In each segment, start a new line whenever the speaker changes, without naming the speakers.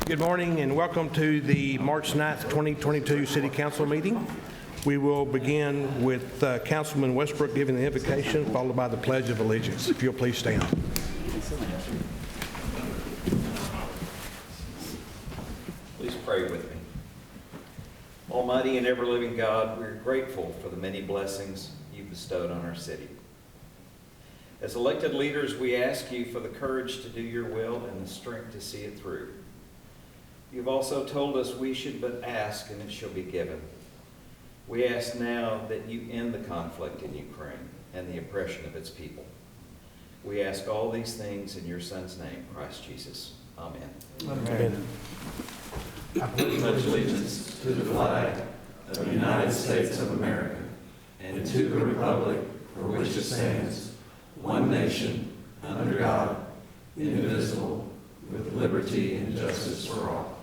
Good morning and welcome to the March 9th, 2022 City Council meeting. We will begin with Councilman Westbrook giving the invocation, followed by the Pledge of Allegiance. If you'll please stand.
Please pray with me. Almighty and ever-living God, we're grateful for the many blessings you've bestowed on our city. As elected leaders, we ask you for the courage to do your will and the strength to see it through. You've also told us we should but ask and it shall be given. We ask now that you end the conflict in Ukraine and the oppression of its people. We ask all these things in your Son's name, Christ Jesus. Amen.
Amen.
I pledge allegiance to the flag of the United States of America and to the republic for which it stands, one nation, under God, indivisible, with liberty and justice for all.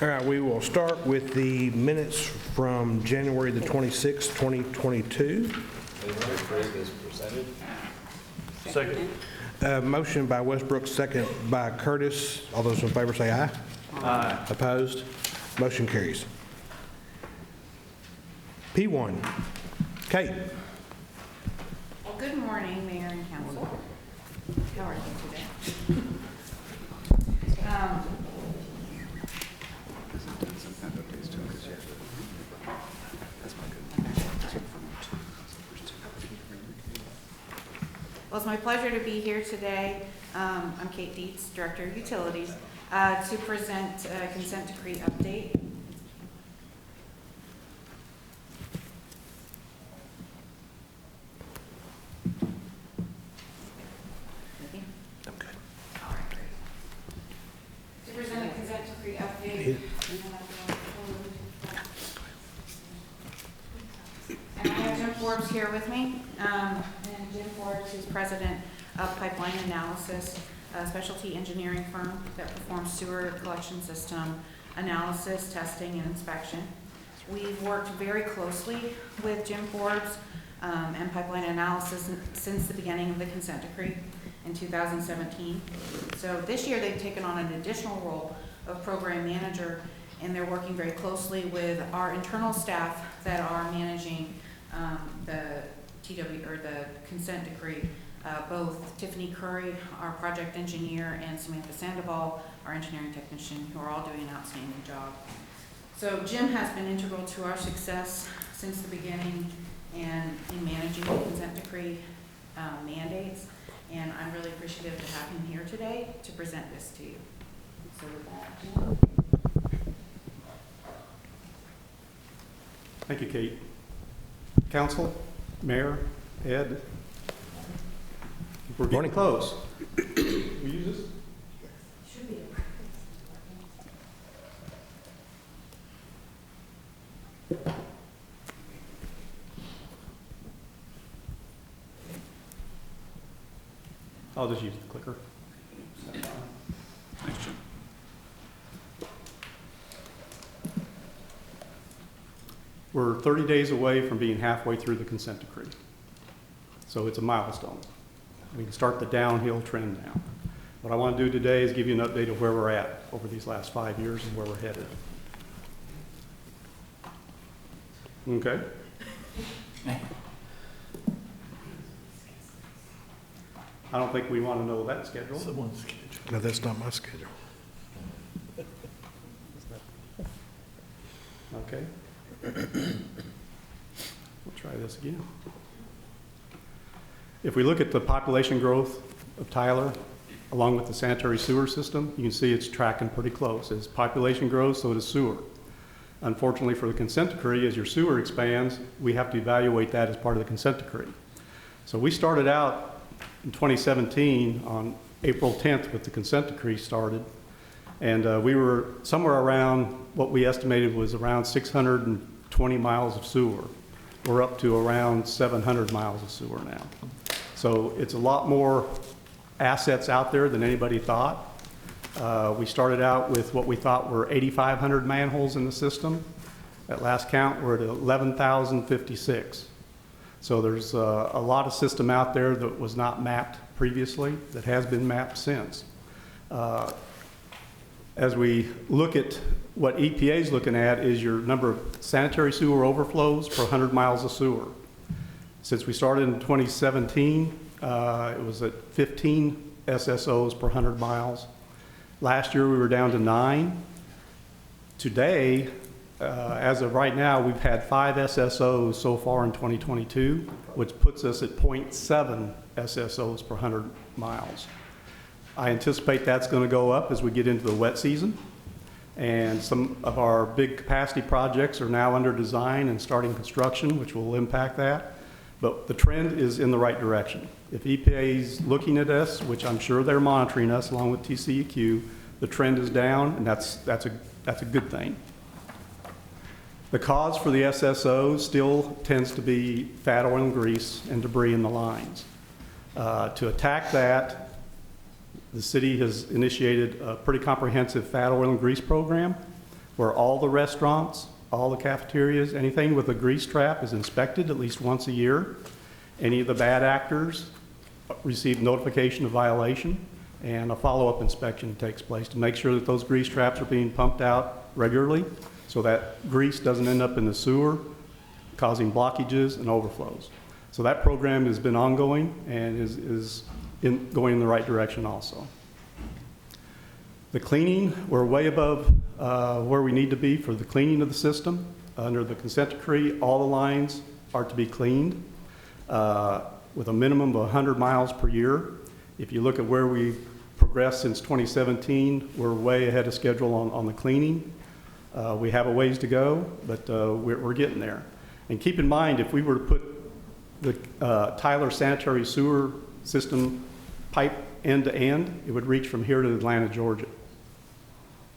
All right, we will start with the minutes from January the 26th, 2022.
Move to approve as presented.
Second.
Motion by Westbrook, second by Curtis. All those in favor say aye.
Aye.
Opposed? Motion carries. P1. Kate.
Well, good morning, Mayor and Council. How are you today? Well, it's my pleasure to be here today. I'm Kate Dietz, Director of Utilities, to present a consent decree update.
I'm good.
All right, great. To present a consent decree update. And I have Jim Forbes here with me. And Jim Forbes is president of Pipeline Analysis, a specialty engineering firm that performs sewer collection system analysis, testing, and inspection. We've worked very closely with Jim Forbes and Pipeline Analysis since the beginning of the consent decree in 2017. So this year they've taken on an additional role of program manager, and they're working very closely with our internal staff that are managing the TW or the consent decree. Both Tiffany Curry, our project engineer, and Samantha Sandoval, our engineering technician, who are all doing an outstanding job. So Jim has been integral to our success since the beginning and in managing the consent decree mandates. And I'm really appreciative to have him here today to present this to you. So with that, Jim.
Thank you, Kate. Council, Mayor, Ed. We're getting close. We use this?
Should be.
I'll just use the clicker.
Thanks, Jim.
We're 30 days away from being halfway through the consent decree. So it's a milestone. We can start the downhill trend now. What I want to do today is give you an update of where we're at over these last 5 years and where we're headed. Okay? I don't think we want to know that schedule.
Someone's schedule. No, that's not my schedule.
Okay. We'll try this again. If we look at the population growth of Tyler, along with the sanitary sewer system, you can see it's tracking pretty close. As population grows, so does sewer. Unfortunately for the consent decree, as your sewer expands, we have to evaluate that as part of the consent decree. So we started out in 2017 on April 10th with the consent decree started, and we were somewhere around what we estimated was around 620 miles of sewer. We're up to around 700 miles of sewer now. So it's a lot more assets out there than anybody thought. We started out with what we thought were 8,500 manholes in the system. At last count, we're at 11,056. So there's a lot of system out there that was not mapped previously that has been mapped since. As we look at what EPA is looking at is your number of sanitary sewer overflows per 100 miles of sewer. Since we started in 2017, it was at 15 SSOs per 100 miles. Last year we were down to 9. Today, as of right now, we've had 5 SSOs so far in 2022, which puts us at 0.7 SSOs per 100 miles. I anticipate that's going to go up as we get into the wet season. And some of our big capacity projects are now under design and starting construction, which will impact that. But the trend is in the right direction. If EPA is looking at us, which I'm sure they're monitoring us along with TCEQ, the trend is down, and that's a good thing. The cause for the SSOs still tends to be fat, oil, and grease and debris in the lines. To attack that, the city has initiated a pretty comprehensive fat, oil, and grease program where all the restaurants, all the cafeterias, anything with a grease trap is inspected at least once a year. Any of the bad actors receive notification of violation, and a follow-up inspection takes place to make sure that those grease traps are being pumped out regularly so that grease doesn't end up in the sewer, causing blockages and overflows. So that program has been ongoing and is going in the right direction also. The cleaning, we're way above where we need to be for the cleaning of the system. Under the consent decree, all the lines are to be cleaned with a minimum of 100 miles per year. If you look at where we progressed since 2017, we're way ahead of schedule on the cleaning. We have a ways to go, but we're getting there. And keep in mind, if we were to put the Tyler sanitary sewer system pipe end to end, it would reach from here to Atlanta, Georgia.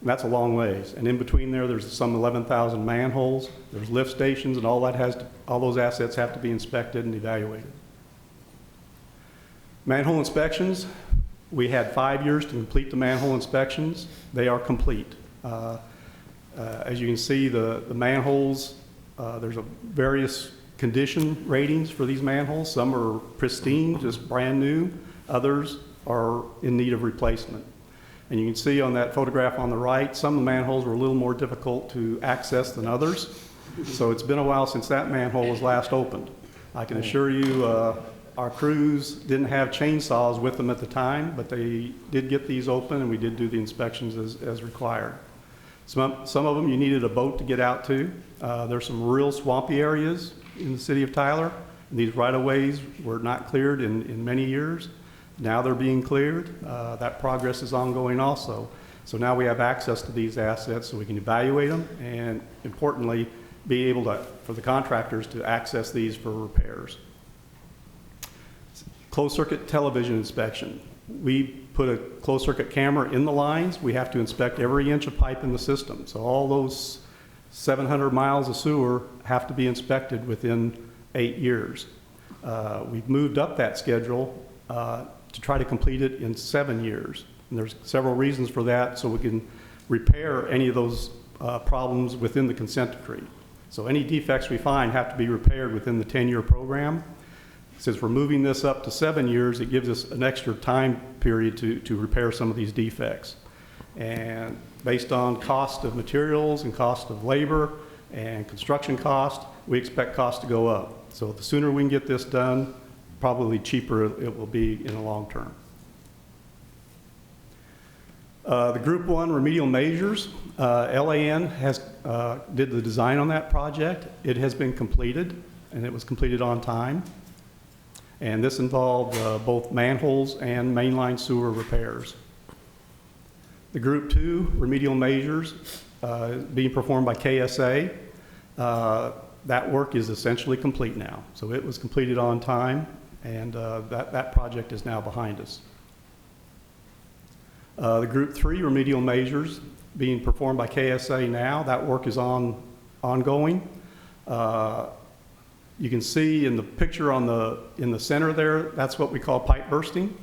And that's a long ways. And in between there's some 11,000 manholes. There's lift stations, and all those assets have to be inspected and evaluated. Manhole inspections, we had 5 years to complete the manhole inspections. They are complete. As you can see, the manholes, there's various condition ratings for these manholes. Some are pristine, just brand new. Others are in need of replacement. And you can see on that photograph on the right, some of the manholes were a little more difficult to access than others. So it's been a while since that manhole was last opened. I can assure you our crews didn't have chainsaws with them at the time, but they did get these open and we did do the inspections as required. Some of them you needed a boat to get out to. There's some real swampy areas in the city of Tyler. And these right-of-ways were not cleared in many years. Now they're being cleared. That progress is ongoing also. So now we have access to these assets so we can evaluate them and, importantly, be able to, for the contractors to access these for repairs. Closed-circuit television inspection. We put a closed-circuit camera in the lines. We have to inspect every inch of pipe in the system. So all those 700 miles of sewer have to be inspected within 8 years. We've moved up that schedule to try to complete it in 7 years. And there's several reasons for that, so we can repair any of those problems within the consent decree. So any defects we find have to be repaired within the 10-year program. Since we're moving this up to 7 years, it gives us an extra time period to repair some of these defects. And based on cost of materials and cost of labor and construction cost, we expect costs to go up. So the sooner we can get this done, probably cheaper it will be in the long term. The Group 1 remedial measures, LAN did the design on that project. It has been completed, and it was completed on time. And this involved both manholes and mainline sewer repairs. The Group 2 remedial measures being performed by KSA. That work is essentially complete now. So it was completed on time, and that project is now behind us. The Group 3 remedial measures being performed by KSA now, that work is ongoing. You can see in the picture in the center there, that's what we call pipe bursting.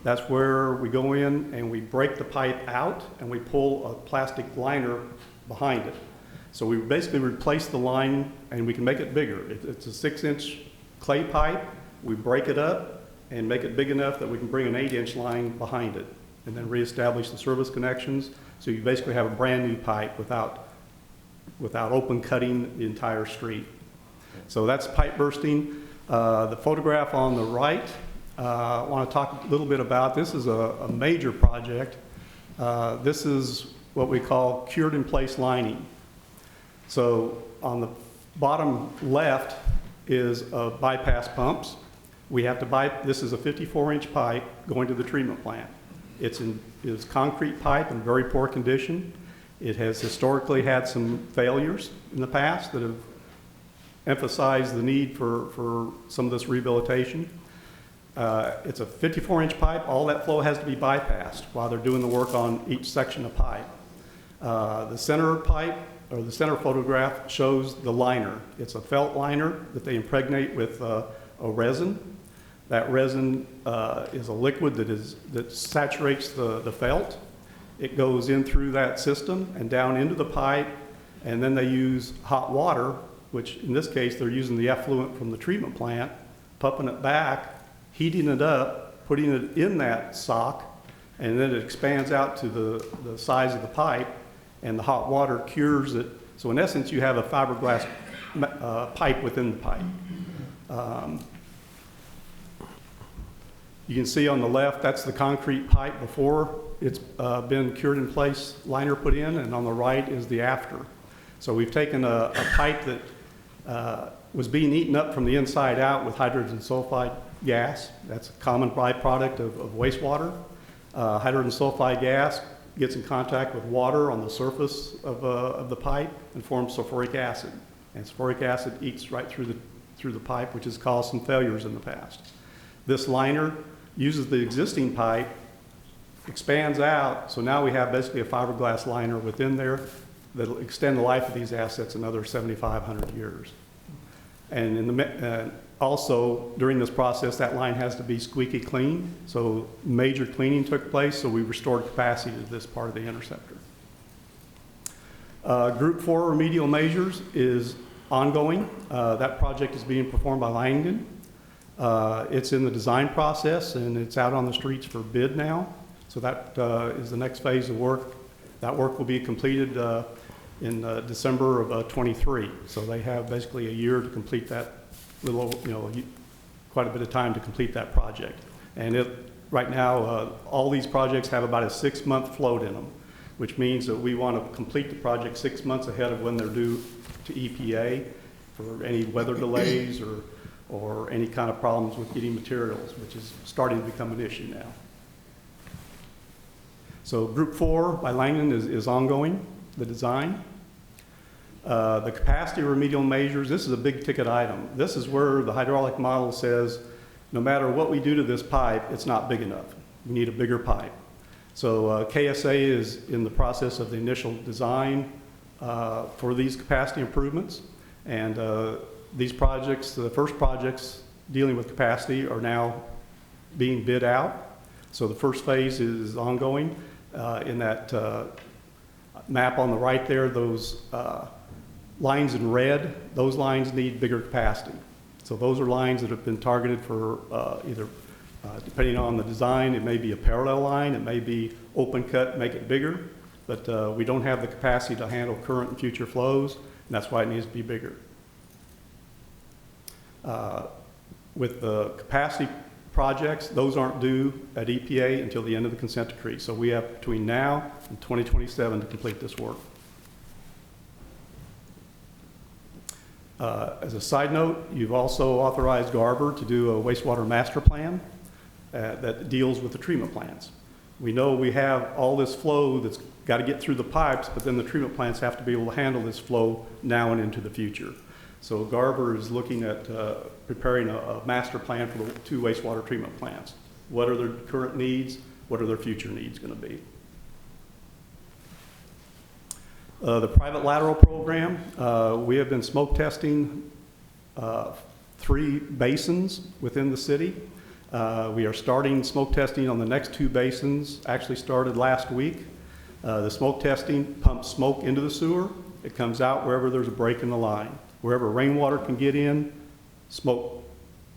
That's where we go in and we break the pipe out and we pull a plastic liner behind it. So we basically replace the line and we can make it bigger. It's a 6-inch clay pipe. We break it up and make it big enough that we can bring an 8-inch line behind it and then reestablish the service connections. So you basically have a brand new pipe without open cutting the entire street. So that's pipe bursting. The photograph on the right, I want to talk a little bit about. This is a major project. This is what we call cured in place lining. So on the bottom left is bypass pumps. We have to this is a 54-inch pipe going to the treatment plant. It's concrete pipe in very poor condition. It has historically had some failures in the past that have emphasized the need for some of this rehabilitation. It's a 54-inch pipe. All that flow has to be bypassed while they're doing the work on each section of pipe. The center pipe, or the center photograph, shows the liner. It's a felt liner that they impregnate with a resin. That resin is a liquid that saturates the felt. It goes in through that system and down into the pipe, and then they use hot water, which in this case they're using the effluent from the treatment plant, pumping it back, heating it up, putting it in that sock, and then it expands out to the size of the pipe, and the hot water cures it. So in essence, you have a fiberglass pipe within the pipe. You can see on the left, that's the concrete pipe before it's been cured in place liner put in, and on the right is the after. So we've taken a pipe that was being eaten up from the inside out with hydrogen sulfide gas. That's a common byproduct of wastewater. Hydrogen sulfide gas gets in contact with water on the surface of the pipe and forms sulfuric acid. And sulfuric acid eats right through the pipe, which has caused some failures in the past. This liner uses the existing pipe, expands out, so now we have basically a fiberglass liner within there that'll extend the life of these assets another 7,500 years. And also, during this process, that line has to be squeaky clean, so major cleaning took place, so we restored capacity to this part of the interceptor. Group 4 remedial measures is ongoing. That project is being performed by Langdon. It's in the design process, and it's out on the streets for bid now. So that is the next phase of work. That work will be completed in December of 23. So they have basically a year to complete that quite a bit of time to complete that project. And right now, all these projects have about a 6-month float in them, which means that we want to complete the project 6 months ahead of when they're due to EPA for any weather delays or any kind of problems with getting materials, which is starting to become an issue now. So Group 4 by Langdon is ongoing, the design. The capacity remedial measures, this is a big ticket item. This is where the hydraulic model says, no matter what we do to this pipe, it's not big enough. We need a bigger pipe. So KSA is in the process of the initial design for these capacity improvements. And these projects, the first projects dealing with capacity, are now being bid out. So the first phase is ongoing. In that map on the right there, those lines in red, those lines need bigger capacity. So those are lines that have been targeted for either, depending on the design, it may be a parallel line, it may be open cut, make it bigger, but we don't have the capacity to handle current and future flows, and that's why it needs to be bigger. With the capacity projects, those aren't due at EPA until the end of the consent decree. So we have between now and 2027 to complete this work. As a side note, you've also authorized Garber to do a wastewater master plan that deals with the treatment plants. We know we have all this flow that's got to get through the pipes, but then the treatment plants have to be able to handle this flow now and into the future. So Garber is looking at preparing a master plan for the 2 wastewater treatment plants. What are their current needs? What are their future needs going to be? The private lateral program, we have been smoke testing 3 basins within the city. We are starting smoke testing on the next 2 basins, actually started last week. The smoke testing pumps smoke into the sewer. It comes out wherever there's a break in the line. Wherever rainwater can get in, smoke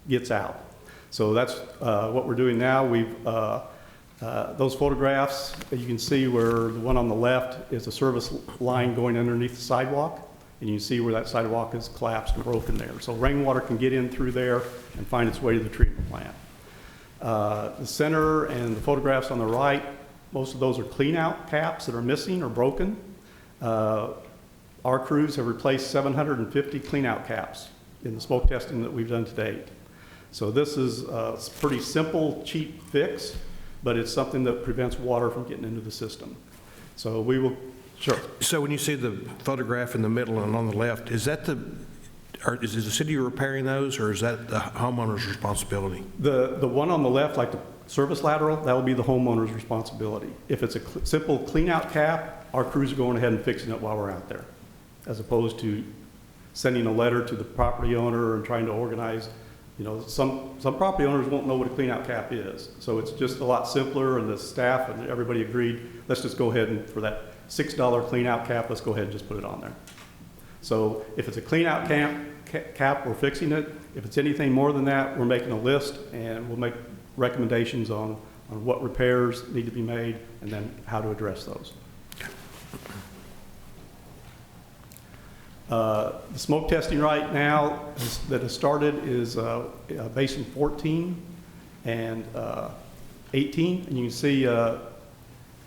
gets out. So that's what we're doing now. Those photographs, you can see where the one on the left is a service line going underneath the sidewalk, and you can see where that sidewalk is collapsed and broken there. So rainwater can get in through there and find its way to the treatment plant. The center and the photographs on the right, most of those are clean out caps that are missing or broken. Our crews have replaced 750 clean out caps in the smoke testing that we've done to date. So this is a pretty simple, cheap fix, but it's something that prevents water from getting into the system. So we will, sure.
So when you see the photograph in the middle and on the left, is that is the city repairing those, or is that the homeowner's responsibility?
The one on the left, like the service lateral, that will be the homeowner's responsibility. If it's a simple clean out cap, our crews are going ahead and fixing it while we're out there, as opposed to sending a letter to the property owner and trying to organize. You know, some property owners won't know what a clean out cap is. So it's just a lot simpler, and the staff and everybody agreed, let's just go ahead and for that $6 clean out cap, let's go ahead and just put it on there. So if it's a clean out cap, we're fixing it. If it's anything more than that, we're making a list, and we'll make recommendations on what repairs need to be made and then how to address those. The smoke testing right now that has started is basin 14 and 18. And you can see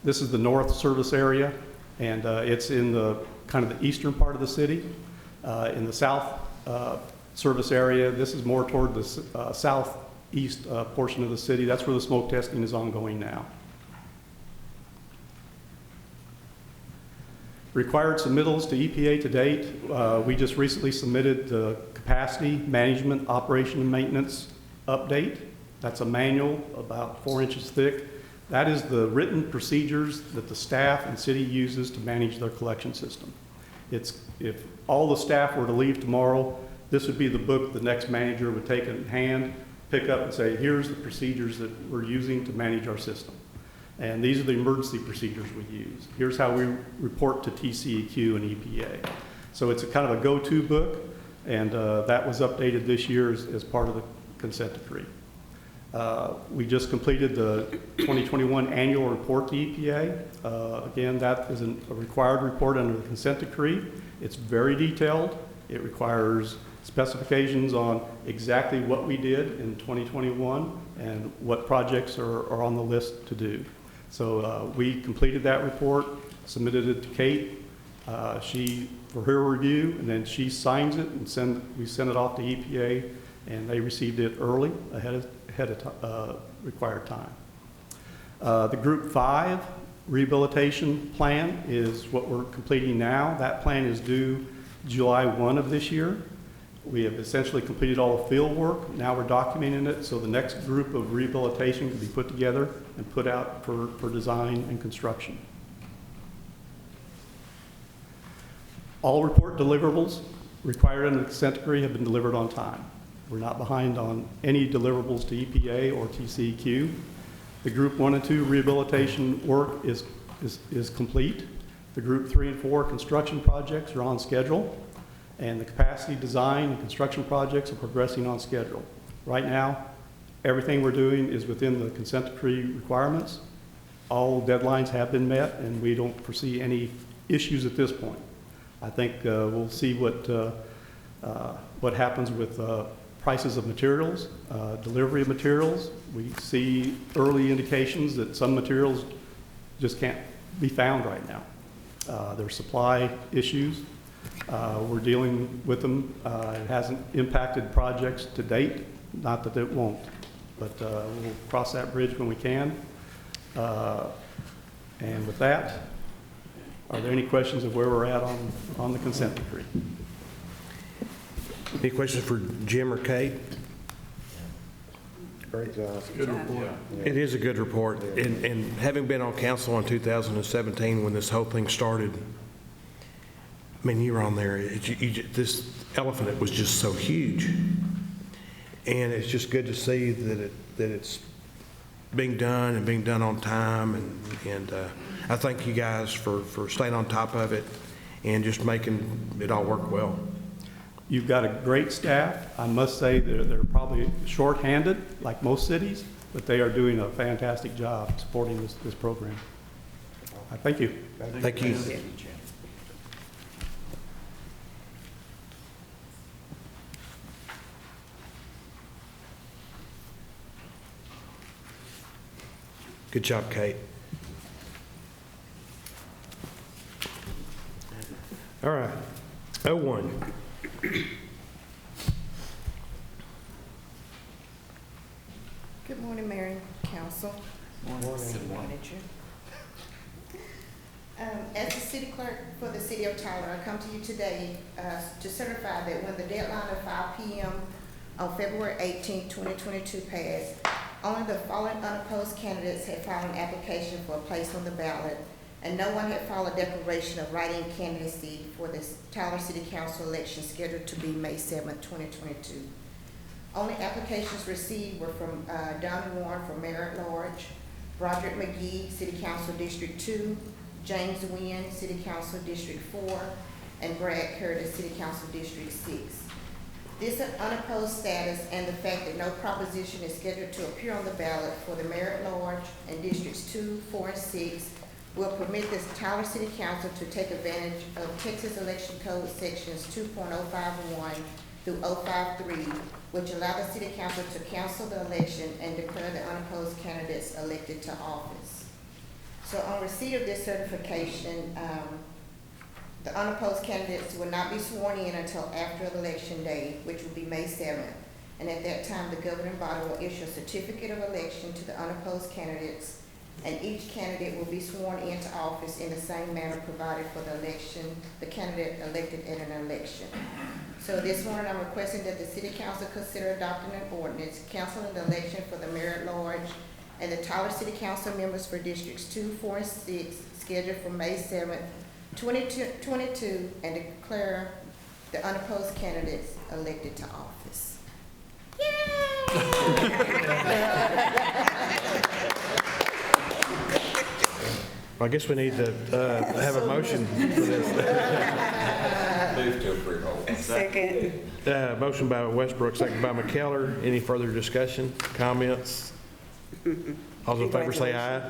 this is the north service area, and it's in the kind of the eastern part of the city. In the south service area, this is more toward the southeast portion of the city. That's where the smoke testing is ongoing now. Required submittals to EPA to date, we just recently submitted the capacity management operation and maintenance update. That's a manual about 4 inches thick. That is the written procedures that the staff and city uses to manage their collection system. If all the staff were to leave tomorrow, this would be the book the next manager would take in hand, pick up and say, here's the procedures that we're using to manage our system. And these are the emergency procedures we use. Here's how we report to TCEQ and EPA. So it's a kind of a go-to book, and that was updated this year as part of the consent decree. We just completed the 2021 annual report to EPA. Again, that is a required report under the consent decree. It's very detailed. It requires specifications on exactly what we did in 2021 and what projects are on the list to do. So we completed that report, submitted it to Kate, for her review, and then she signs it and we send it off to EPA, and they received it early, ahead of required time. The Group 5 rehabilitation plan is what we're completing now. That plan is due July 1 of this year. We have essentially completed all the field work. Now we're documenting it, so the next group of rehabilitation can be put together and put out for design and construction. All report deliverables required under the consent decree have been delivered on time. We're not behind on any deliverables to EPA or TCEQ. The Group 1 and 2 rehabilitation work is complete. The Group 3 and 4 construction projects are on schedule, and the capacity design and construction projects are progressing on schedule. Right now, everything we're doing is within the consent decree requirements. All deadlines have been met, and we don't foresee any issues at this point. I think we'll see what happens with prices of materials, delivery of materials. We see early indications that some materials just can't be found right now. There's supply issues. We're dealing with them. It hasn't impacted projects to date, not that it won't, but we'll cross that bridge when we can. And with that, are there any questions of where we're at on the consent decree?
Any questions for Jim or Kate? Great job.
Good report.
It is a good report. And having been on council in 2017 when this whole thing started, I mean, you were on there. This elephant was just so huge. And it's just good to see that that it's being done and being done on time, and I thank you guys for staying on top of it and just making it all work well.
You've got a great staff. I must say they're probably shorthanded, like most cities, but they are doing a fantastic job supporting this program. Thank you.
Thank you. Good job, Kate. All right, 01.
Good morning, Mayor and Council. Good morning. As the city clerk for the city of Tyler, I come to you today to certify that when the deadline of 5 p.m. on February 18, 2022 passed, only the following unopposed candidates had filed an application for a place on the ballot, and no one had filed a declaration of write-in candidacy for the Tyler City Council election scheduled to be May 7, 2022. Only applications received were from Don Warren for Mayor at Large, Broderick McGee, City Council District 2, James Wynn, City Council District 4, and Brad Curtis, City Council District 6. This unopposed status and the fact that no proposition is scheduled to appear on the ballot for the Mayor at Large and Districts 2, 4, and 6 will permit the Tyler City Council to take advantage of Texas Election Code Sections 2.051 through 053, which allow the City Council to cancel the election and declare the unopposed candidates elected to office. So on receipt of this certification, the unopposed candidates will not be sworn in until after election day, which will be May 7th. And at that time, the governing body will issue a certificate of election to the unopposed candidates, and each candidate will be sworn into office in the same manner provided for the election, the candidate elected at an election. So this morning, I'm requesting that the City Council consider adopting an ordinance canceling the election for the Mayor at Large and the Tyler City Council members for Districts 2, 4, and 6 scheduled for May 7th, 2022, and declare the unopposed candidates elected to office.
I guess we need to have a motion for this.
Move to approve.
Second.
Motion by Westbrook, second by McKellar. Any further discussion, comments? All those in favor say aye.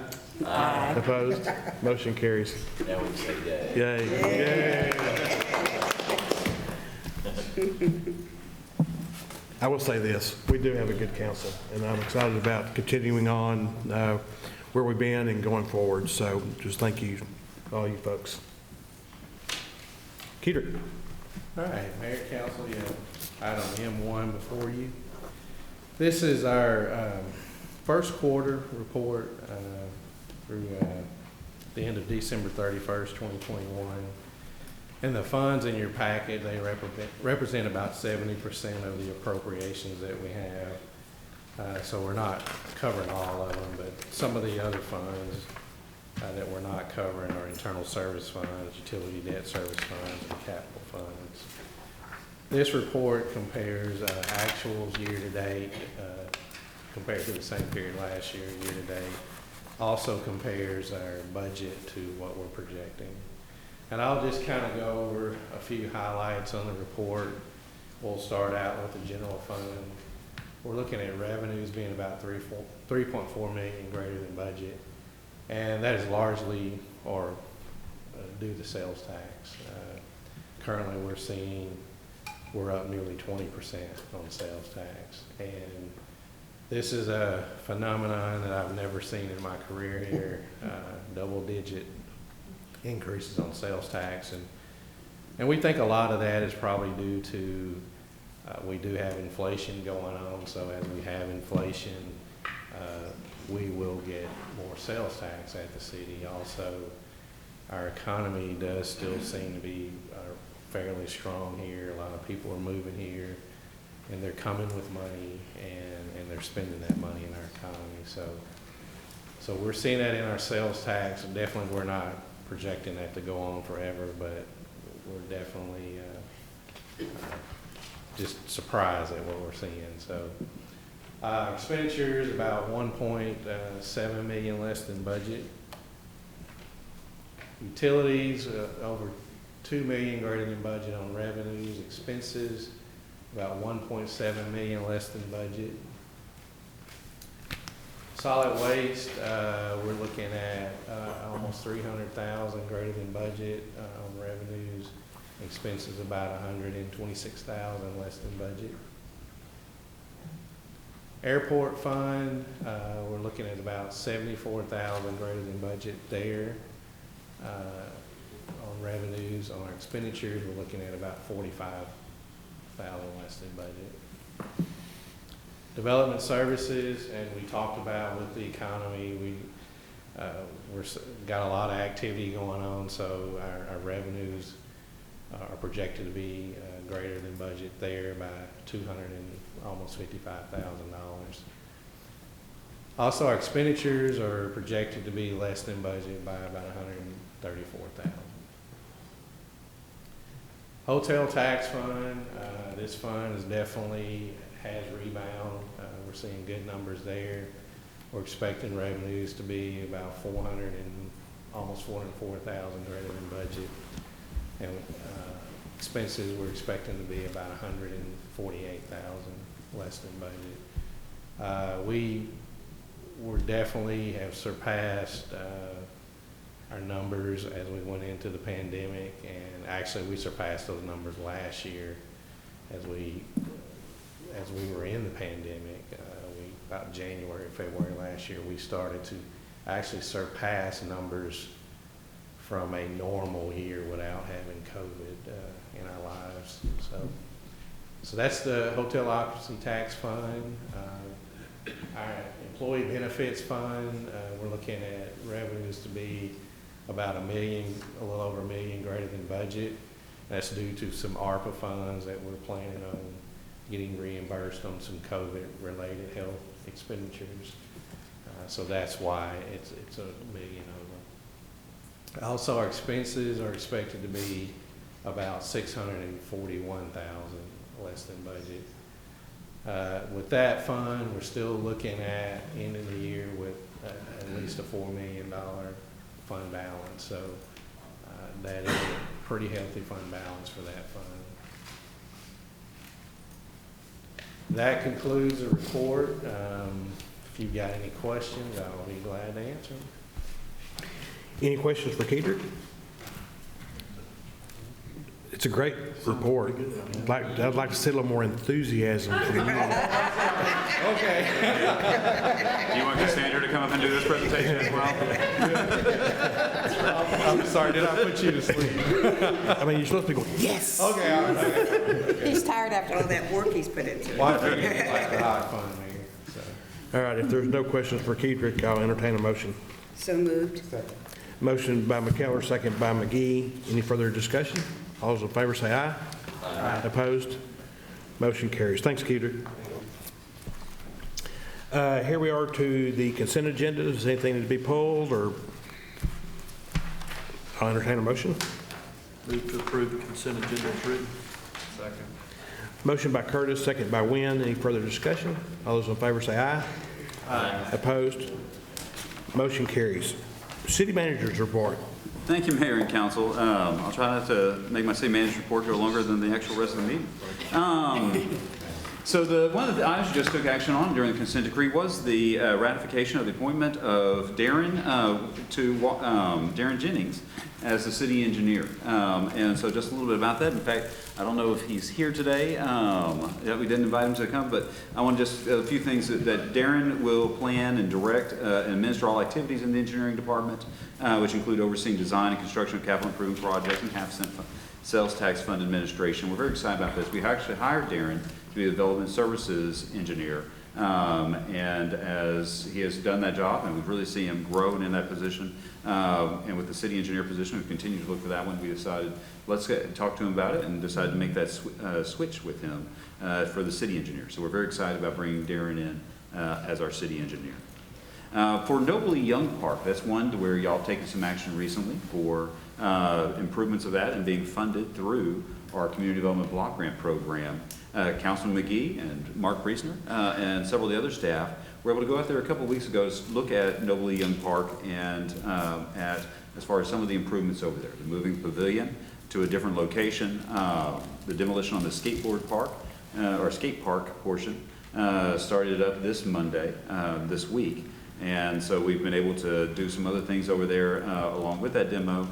Aye. Opposed? Motion carries.
Now we say yay.
Yay. Yay. I will say this, we do have a good council, and I'm excited about continuing on where we've been and going forward. So just thank you, all you folks. Keeter.
All right, Mayor, Council, you have item M1 before you. This is our first quarter report through the end of December 31st, 2021. And the funds in your packet, they represent about 70% of the appropriations that we have. So we're not covering all of them, but some of the other funds that we're not covering are internal service funds, utility debt service funds, and capital funds. This report compares actuals year-to-date compared to the same period last year, year-to-date. Also compares our budget to what we're projecting. And I'll just kind of go over a few highlights on the report. We'll start out with the general fund. We're looking at revenues being about 3.4 million greater than budget. And that is largely due to sales tax. Currently we're up nearly 20% on sales tax. And this is a phenomenon that I've never seen in my career here, double-digit increases on sales tax. And we think a lot of that is probably due to we do have inflation going on. So as we have inflation, we will get more sales tax at the city. Also, our economy does still seem to be fairly strong here. A lot of people are moving here, and they're coming with money, and they're spending that money in our economy. So we're seeing that in our sales tax. And definitely, we're not projecting that to go on forever, but we're definitely just surprised at what we're seeing. So Expenditures about 1.7 million less than budget. Utilities, over 2 million greater than budget on revenues. Expenses, about 1.7 million less than budget. Solid waste, we're looking at almost 300,000 greater than budget on revenues. Expenses about 126,000 less than budget. Airport fund, we're looking at about 74,000 greater than budget there. On revenues, on our expenditures, we're looking at about 45,000 less than budget. Development services, and we talked about with the economy, we're got a lot of activity going on, so our revenues are projected to be greater than budget there by almost $55,000. Also, our expenditures are projected to be less than budget by about $134,000. Hotel tax fund, this fund is definitely has rebound. We're seeing good numbers there. We're expecting revenues to be about almost 404,000 greater than budget, and expenses we're expecting to be about 148,000 less than budget. We definitely have surpassed our numbers as we went into the pandemic, and actually we surpassed those numbers last year as we were in the pandemic. About January, February last year, we started to actually surpass numbers from a normal year without having COVID in our lives. So that's the hotel occupancy tax fund. Our employee benefits fund, we're looking at revenues to be about a little over $1 million greater than budget. That's due to some ARPA funds that we're planning on getting reimbursed on some COVID-related health expenditures. So that's why it's $1 million over. Also, our expenses are expected to be about 641,000 less than budget. With that fund, we're still looking at ending the year with at least a $4 million fund balance. So that is a pretty healthy fund balance for that fund. That concludes the report. If you've got any questions, I'll be glad to answer them.
Any questions for Kedrick? It's a great report. I'd like to see a little more enthusiasm from you.
Okay.
Do you want Cassandra to come up and do this presentation as well?
I'm sorry, did I put you to sleep?
I mean, you're supposed to be going, yes!
Okay, all right.
He's tired after all that work he's put into it.
Well, I figured you'd like to have fun here, so.
All right, if there's no questions for Kedrick, I'll entertain a motion.
So moved.
Motion by McKellar, second by McGee. Any further discussion? All those in favor say aye. Aye. Opposed? Motion carries. Thanks, Kedrick. Here we are to the consent agenda. Is there anything to be pulled, or I'll entertain a motion.
Move to approve the consent agenda as written.
Second.
Motion by Curtis, second by Wynn. Any further discussion? All those in favor say aye. Aye. Opposed? Motion carries. City Manager's report.
Thank you, Mayor and Council. I'll try not to make my city manager's report go longer than the actual rest of the meeting. So one of the items you just took action on during the consent decree was the ratification of the appointment of Darren Jennings as the city engineer. And so just a little bit about that. In fact, I don't know if he's here today. We didn't invite him to come, but I want just a few things that Darren will plan and direct and administer all activities in the engineering department, which include overseeing design and construction of capital improvement projects and half-cent sales tax fund administration. We're very excited about this. We actually hired Darren to be the development services engineer. And as he has done that job, and we've really seen him grow in that position, and with the city engineer position, we've continued to look for that one. We decided, let's talk to him about it, and decided to make that switch with him for the city engineer. So we're very excited about bringing Darren in as our city engineer. For Nobley Young Park, that's one to where y'all taken some action recently for improvements of that and being funded through our community development block grant program. Councilman McGee and Mark Priestner and several of the other staff were able to go out there a couple of weeks ago to look at Noble Lee Young Park and at, as far as some of the improvements over there, the moving pavilion to a different location, the demolition on the skateboard park, or skate park portion, started up this Monday, this week. And so we've been able to do some other things over there along with that demo.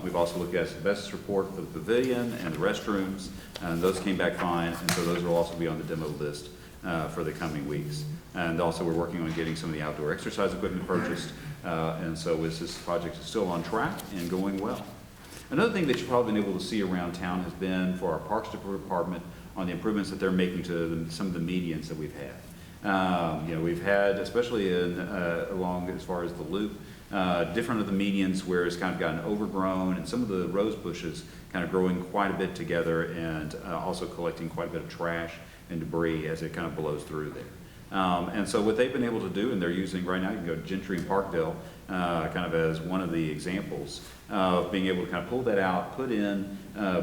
We've also looked at asbestos report for the pavilion and the restrooms, and those came back fine, and so those will also be on the demo list for the coming weeks. And also we're working on getting some of the outdoor exercise equipment purchased, and so this project is still on track and going well. Another thing that you've probably been able to see around town has been for our Parks Department on the improvements that they're making to some of the medians that we've had. You know, we've had, especially in along as far as the loop, different of the medians where it's kind of gotten overgrown, and some of the rose bushes kind of growing quite a bit together, and also collecting quite a bit of trash and debris as it kind of blows through there. And so what they've been able to do, and they're using right now, you can go to Gentry and Parkdale kind of as one of the examples of being able to kind of pull that out, put in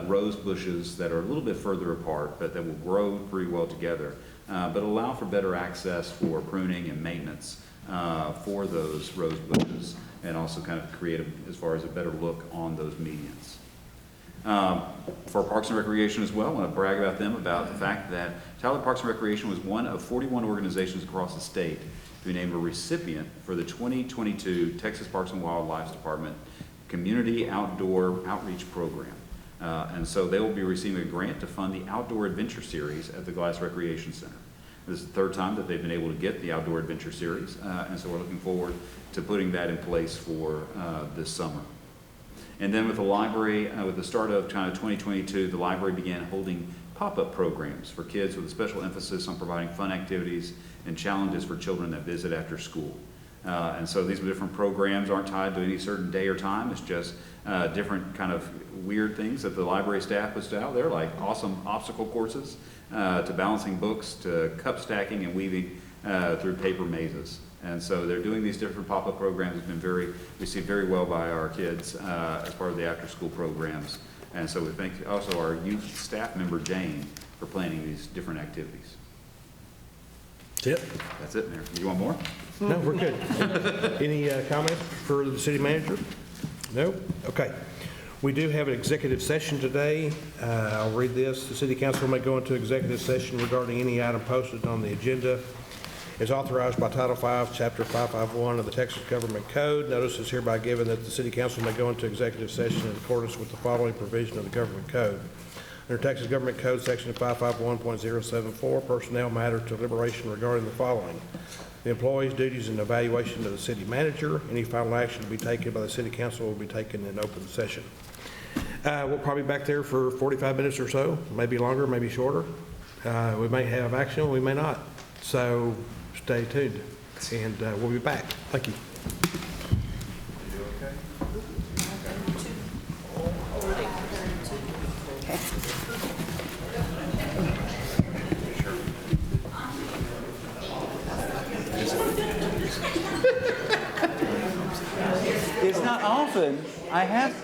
rose bushes that are a little bit further apart, but that will grow pretty well together, but allow for better access for pruning and maintenance for those rose bushes, and also kind of create, as far as a better look on those medians. For Parks and Recreation as well, I want to brag about them, about the fact that Tyler Parks and Recreation was one of 41 organizations across the state to be named a recipient for the 2022 Texas Parks and Wildlife Department Community Outdoor Outreach Program. And so they will be receiving a grant to fund the Outdoor Adventure Series at the Glass Recreation Center. This is the third time that they've been able to get the Outdoor Adventure Series, and so we're looking forward to putting that in place for this summer. And then with the library, with the start of kind of 2022, the library began holding pop-up programs for kids with a special emphasis on providing fun activities and challenges for children that visit after school. And so these different programs aren't tied to any certain day or time. It's just different kind of weird things that the library staff puts out there, like awesome obstacle courses, to balancing books, to cup stacking and weaving through paper mazes. And so they're doing these different pop-up programs. It's been received very well by our kids as part of the after-school programs. And so we thank also our youth staff member, Jane, for planning these different activities.
That's it?
That's it, Mayor. You want more?
No, we're good. Any comments for the city manager? No? Okay. We do have an executive session today. I'll read this. The city council may go into executive session regarding any item posted on the agenda as authorized by Title V, Chapter 551 of the Texas Government Code. Notice is hereby given that the city council may go into executive session in accordance with the following provision of the Government Code. Under Texas Government Code, Section 551.074, personnel matter to deliberation regarding the following: the employees' duties and evaluation of the city manager. Any final action to be taken by the city council will be taken in open session. We'll probably be back there for 45 minutes or so, maybe longer, maybe shorter. We may have action, we may not. So stay tuned, and we'll be back. Thank you.
It's not often I have.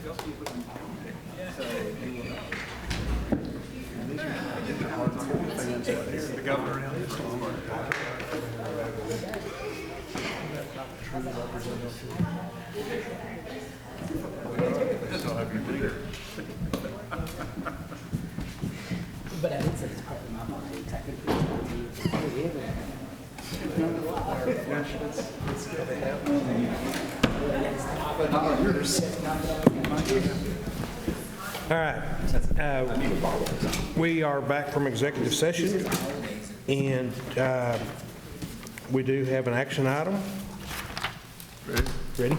But I did say it's part of my body, technically.
All right. We are back from executive session, and we do have an action item. Ready?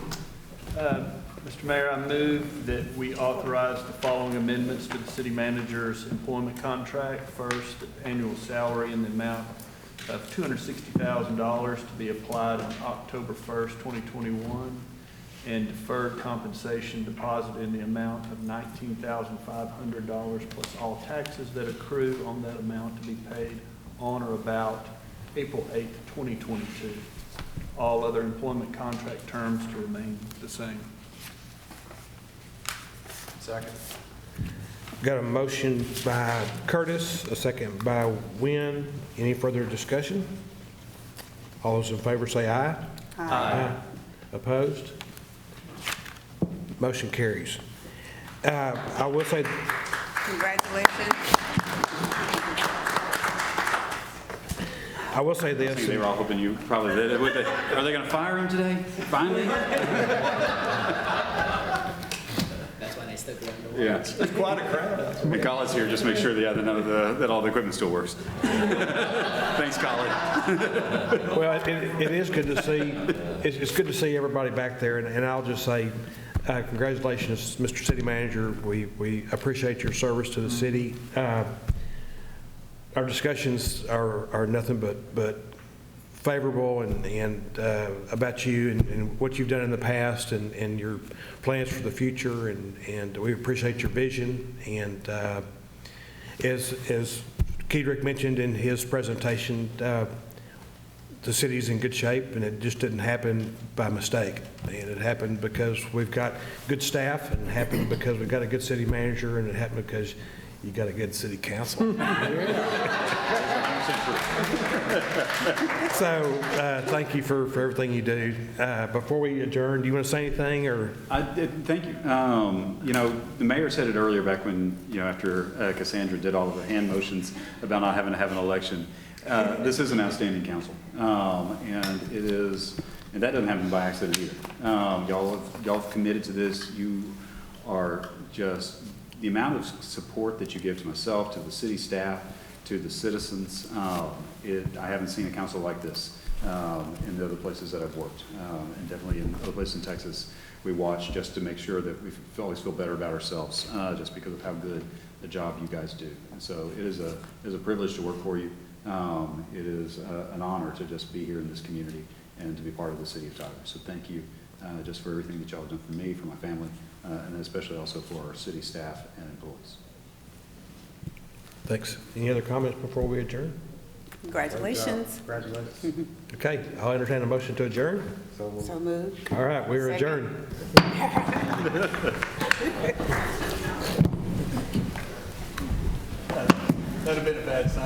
Mr. Mayor, I move that we authorize the following amendments to the city manager's employment contract. First, annual salary in the amount of $260,000 to be applied on October 1st, 2021, and deferred compensation deposit in the amount of $19,500 plus all taxes that accrue on that amount to be paid on or about April 8th, 2022. All other employment contract terms to remain the same.
Second.
Got a motion by Curtis, a second by Wynn. Any further discussion? All those in favor say aye. Aye. Opposed? Motion carries. I will say,
Congratulations.
I will say
I
this.
think they were all hoping you probably did. Are they going to fire him today? Finally?
That's why they stuck around the wall.
Yeah. It's quite a crowd. And Colin's here, just make sure that all the equipment still works. Thanks, Colin.
Well, it is good to see, it's good to see everybody back there, and I'll just say, congratulations, Mr. City Manager. We appreciate your service to the city. Our discussions are nothing but favorable and about you and what you've done in the past and your plans for the future, and we appreciate your vision. And as Kedrick mentioned in his presentation, the city's in good shape, and it just didn't happen by mistake. And it happened because we've got good staff, and it happened because we've got a good city manager, and it happened because you got a good city council. So thank you for everything you do. Before we adjourn, do you want to say anything, or?
Thank you. You know, the mayor said it earlier back when, after Cassandra did all of the hand motions about not having to have an election. This is an outstanding council, and it is, and that doesn't happen by accident either. Y'all have committed to this. You are just, the amount of support that you give to myself, to the city staff, to the citizens, I haven't seen a council like this in the other places that I've worked, and definitely in other places in Texas. We watch just to make sure that we always feel better about ourselves, just because of how good the job you guys do. And so it is a privilege to work for you. It is an honor to just be here in this community and to be part of the city of Tyler. So thank you just for everything that y'all have done for me, for my family, and especially also for our city staff and employees.
Thanks. Any other comments before we adjourn?
Congratulations.
Congratulations.
Okay, I'll entertain a motion to adjourn.
So moved.
All right, we're
Second.
adjourned.
That'd have been a bad sign.